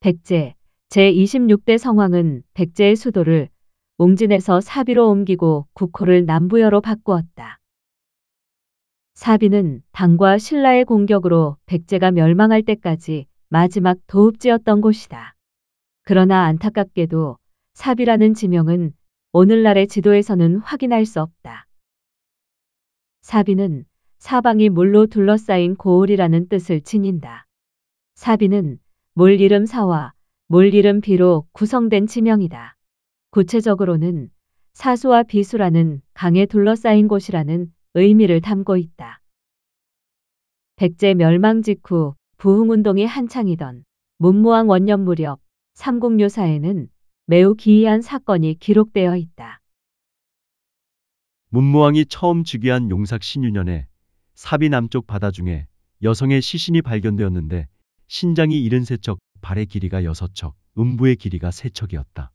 백제 제26대 성왕은 백제의 수도를 웅진에서 사비로 옮기고 국호를 남부여로 바꾸었다. 사비는 당과 신라의 공격으로 백제가 멸망할 때까지 마지막 도읍지였던 곳이다. 그러나 안타깝게도 사비라는 지명은 오늘날의 지도에서는 확인할 수 없다. 사비는 사방이 물로 둘러싸인 고을이라는 뜻을 지닌다. 사비는 물 이름 사와 물 이름 비로 구성된 지명이다. 구체적으로는 사수와 비수라는 강에 둘러싸인 곳이라는 의미를 담고 있다. 백제 멸망 직후 부흥운동이 한창이던 문무왕 원년 무렵 삼국유사에는 매우 기이한 사건이 기록되어 있다. 문무왕이 처음 즉위한 용삭 신유년에 사비 남쪽 바다 중에 여성의 시신이 발견되었는데 신장이 73척, 발의 길이가 6척, 음부의 길이가 3척이었다.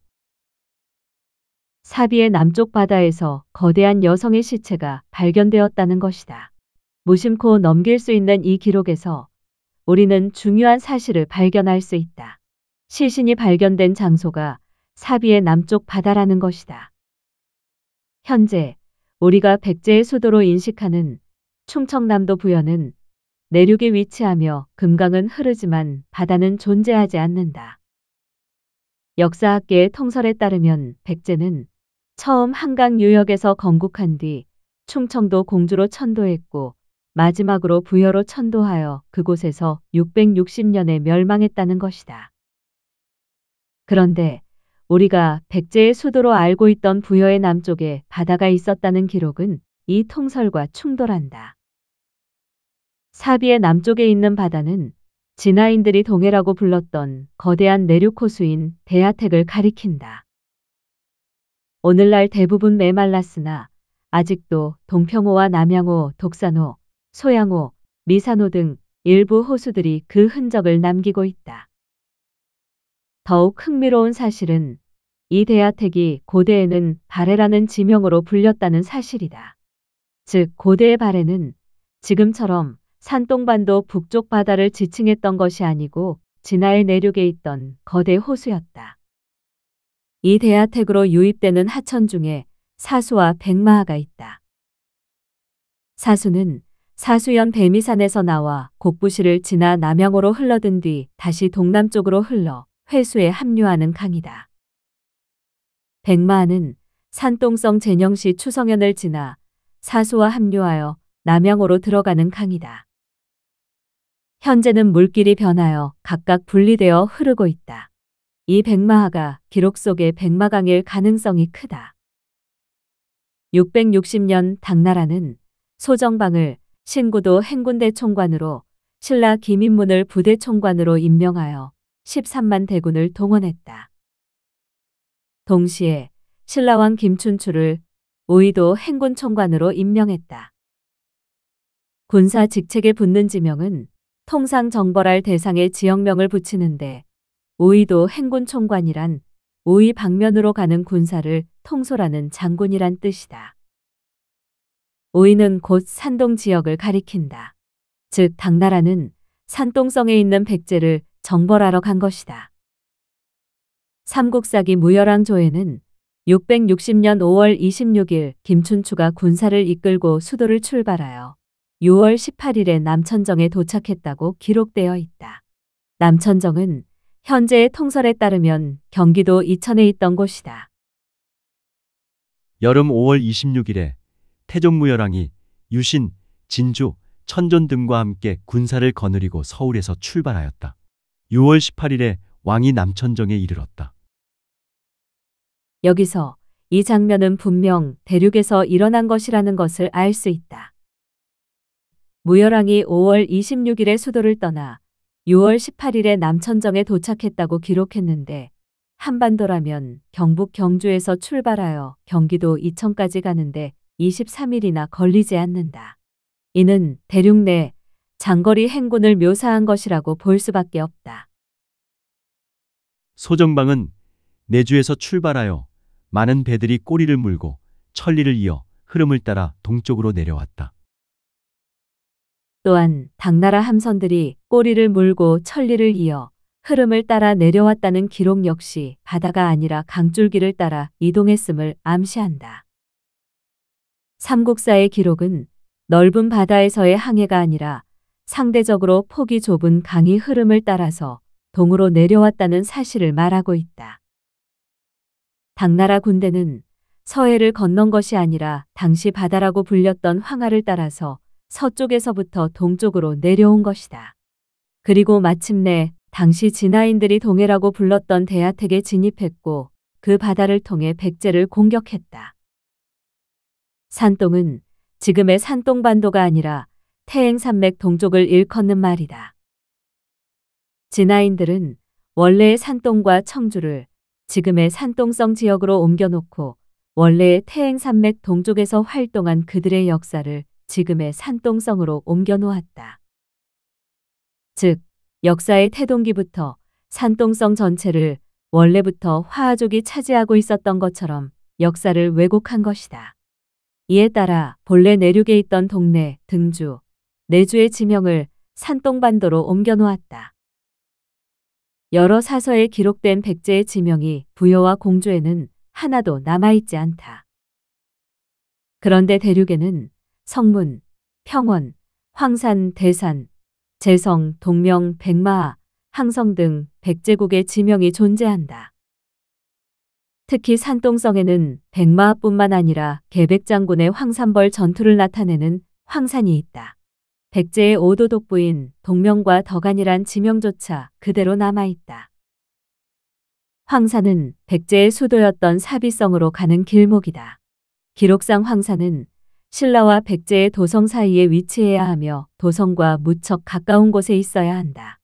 사비의 남쪽 바다에서 거대한 여성의 시체가 발견되었다는 것이다. 무심코 넘길 수 있는 이 기록에서 우리는 중요한 사실을 발견할 수 있다. 시신이 발견된 장소가 사비의 남쪽 바다라는 것이다. 현재 우리가 백제의 수도로 인식하는 충청남도 부여는 내륙에 위치하며 금강은 흐르지만 바다는 존재하지 않는다. 역사학계의 통설에 따르면 백제는 처음 한강 유역에서 건국한 뒤 충청도 공주로 천도했고 마지막으로 부여로 천도하여 그곳에서 660년에 멸망했다는 것이다. 그런데 우리가 백제의 수도로 알고 있던 부여의 남쪽에 바다가 있었다는 기록은 이 통설과 충돌한다. 사비의 남쪽에 있는 바다는 진화인들이 동해라고 불렀던 거대한 내륙 호수인 대하택을 가리킨다. 오늘날 대부분 메말랐으나 아직도 동평호와 남양호, 독산호, 소양호, 미산호 등 일부 호수들이 그 흔적을 남기고 있다. 더욱 흥미로운 사실은 이 대하택이 고대에는 발해라는 지명으로 불렸다는 사실이다. 즉 고대의 발해는 지금처럼 산동반도 북쪽 바다를 지칭했던 것이 아니고 진화의 내륙에 있던 거대 호수였다. 이 대하택으로 유입되는 하천 중에 사수와 백마하가 있다. 사수는 사수연 배미산에서 나와 곡부시를 지나 남양으로 흘러든 뒤 다시 동남쪽으로 흘러 회수에 합류하는 강이다. 백마하는 산동성 제녕시 추성현을 지나 사수와 합류하여 남양으로 들어가는 강이다. 현재는 물길이 변하여 각각 분리되어 흐르고 있다. 이 백마하가 기록 속의 백마강일 가능성이 크다. 660년 당나라는 소정방을 신구도 행군대 총관으로 신라 김인문을 부대 총관으로 임명하여 13만 대군을 동원했다. 동시에 신라왕 김춘추를 우의도 행군 총관으로 임명했다. 군사 직책에 붙는 지명은 통상 정벌할 대상의 지역명을 붙이는데 우의도 행군 총관이란 우의 방면으로 가는 군사를 통솔하는 장군이란 뜻이다. 우의는 곧 산동 지역을 가리킨다. 즉 당나라는 산동성에 있는 백제를 정벌하러 간 것이다. 삼국사기 무열왕 조에는 660년 5월 26일 김춘추가 군사를 이끌고 수도를 출발하여 6월 18일에 남천정에 도착했다고 기록되어 있다. 남천정은 현재의 통설에 따르면 경기도 이천에 있던 곳이다. 여름 5월 26일에 태종무열왕이 유신, 진주, 천존 등과 함께 군사를 거느리고 서울에서 출발하였다. 6월 18일에 왕이 남천정에 이르렀다. 여기서 이 장면은 분명 대륙에서 일어난 것이라는 것을 알 수 있다. 무열왕이 5월 26일에 수도를 떠나 6월 18일에 남천정에 도착했다고 기록했는데 한반도라면 경북 경주에서 출발하여 경기도 이천까지 가는데 23일이나 걸리지 않는다. 이는 대륙 내 장거리 행군을 묘사한 것이라고 볼 수밖에 없다. 소정방은 내주에서 출발하여 많은 배들이 꼬리를 물고 천리를 이어 흐름을 따라 동쪽으로 내려왔다. 또한 당나라 함선들이 꼬리를 물고 천리를 이어 흐름을 따라 내려왔다는 기록 역시 바다가 아니라 강줄기를 따라 이동했음을 암시한다. 삼국사의 기록은 넓은 바다에서의 항해가 아니라 상대적으로 폭이 좁은 강의 흐름을 따라서 동으로 내려왔다는 사실을 말하고 있다. 당나라 군대는 서해를 건넌 것이 아니라 당시 바다라고 불렸던 황하를 따라서 서쪽에서부터 동쪽으로 내려온 것이다. 그리고 마침내 당시 진화인들이 동해라고 불렀던 대하택에 진입했고 그 바다를 통해 백제를 공격했다. 산동은 지금의 산동반도가 아니라 태행산맥 동쪽을 일컫는 말이다. 진화인들은 원래의 산동과 청주를 지금의 산동성 지역으로 옮겨놓고 원래의 태행산맥 동쪽에서 활동한 그들의 역사를 지금의 산동성으로 옮겨놓았다. 즉, 역사의 태동기부터 산동성 전체를 원래부터 화하족이 차지하고 있었던 것처럼 역사를 왜곡한 것이다. 이에 따라 본래 내륙에 있던 동래, 등주, 내주의 지명을 산동반도로 옮겨놓았다. 여러 사서에 기록된 백제의 지명이 부여와 공주에는 하나도 남아있지 않다. 그런데 대륙에는 성문, 평원, 황산, 대산, 재성, 동명, 백마하, 항성 등 백제국의 지명이 존재한다. 특히 산동성에는 백마하뿐만 아니라 계백장군의 황산벌 전투를 나타내는 황산이 있다. 백제의 오도독부인 동명과 덕안이란 지명조차 그대로 남아있다. 황산은 백제의 수도였던 사비성으로 가는 길목이다. 기록상 황산은 신라와 백제의 도성 사이에 위치해야 하며 도성과 무척 가까운 곳에 있어야 한다.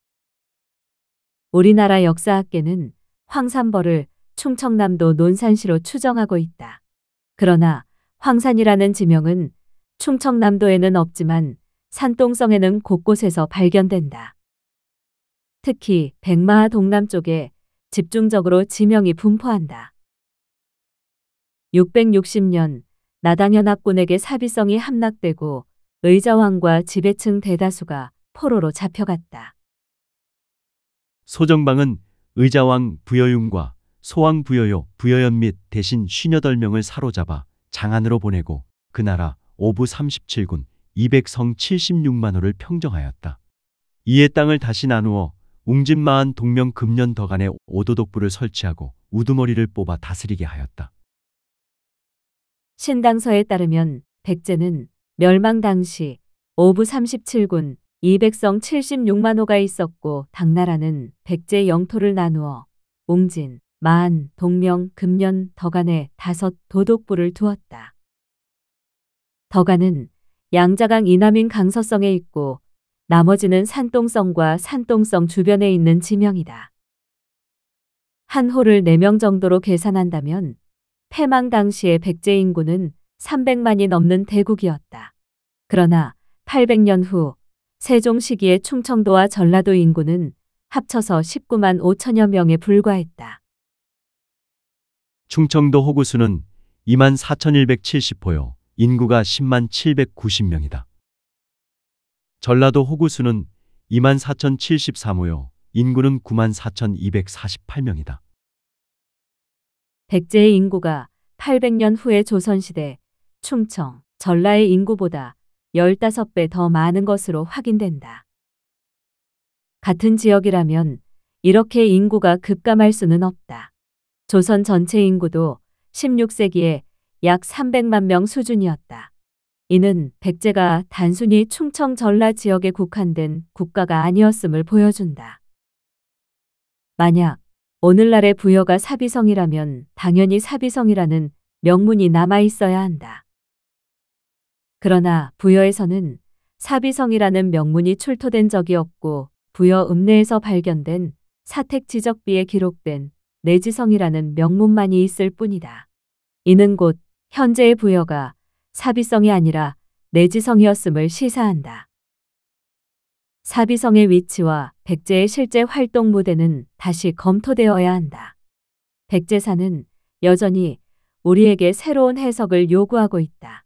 우리나라 역사학계는 황산벌을 충청남도 논산시로 추정하고 있다. 그러나 황산이라는 지명은 충청남도에는 없지만 산동성에는 곳곳에서 발견된다. 특히 백마하 동남쪽에 집중적으로 지명이 분포한다. 660년 나당연합군에게 사비성이 함락되고 의자왕과 지배층 대다수가 포로로 잡혀갔다. 소정방은 의자왕 부여윤과 소왕 부여요, 부여연 및 대신 58명을 사로잡아 장안으로 보내고 그 나라 오부 37군 200성 76만 호를 평정하였다. 이에 땅을 다시 나누어 웅진마한 동명 금년 덕안에 오도독부를 설치하고 우두머리를 뽑아 다스리게 하였다. 신당서에 따르면 백제는 멸망 당시 오부 37군 200성 76만 호가 있었고 당나라는 백제 영토를 나누어 웅진, 마한, 동명, 금년, 덕안에 5 도독부를 두었다. 덕안은 양자강 이남인 강서성에 있고 나머지는 산동성과 산동성 주변에 있는 지명이다. 한 호를 4명 정도로 계산한다면 패망 당시의 백제 인구는 300만이 넘는 대국이었다. 그러나 800년 후 세종 시기의 충청도와 전라도 인구는 합쳐서 19만 5천여 명에 불과했다. 충청도 호구수는 2만 4,170호요. 인구가 10만 790명이다. 전라도 호구수는 2만 4,073호요. 인구는 9만 4,248명이다. 백제의 인구가 800년 후의 조선시대 충청, 전라의 인구보다 15배 더 많은 것으로 확인된다. 같은 지역이라면 이렇게 인구가 급감할 수는 없다. 조선 전체 인구도 16세기에 약 300만 명 수준이었다. 이는 백제가 단순히 충청 전라 지역에 국한된 국가가 아니었음을 보여준다. 만약 오늘날의 부여가 사비성이라면 당연히 사비성이라는 명문이 남아 있어야 한다. 그러나 부여에서는 사비성이라는 명문이 출토된 적이 없고 부여 읍내에서 발견된 사택 지적비에 기록된 내지성이라는 명문만이 있을 뿐이다. 이는 곧 현재의 부여가 사비성이 아니라 내지성이었음을 시사한다. 사비성의 위치와 백제의 실제 활동 무대는 다시 검토되어야 한다. 백제사는 여전히 우리에게 새로운 해석을 요구하고 있다.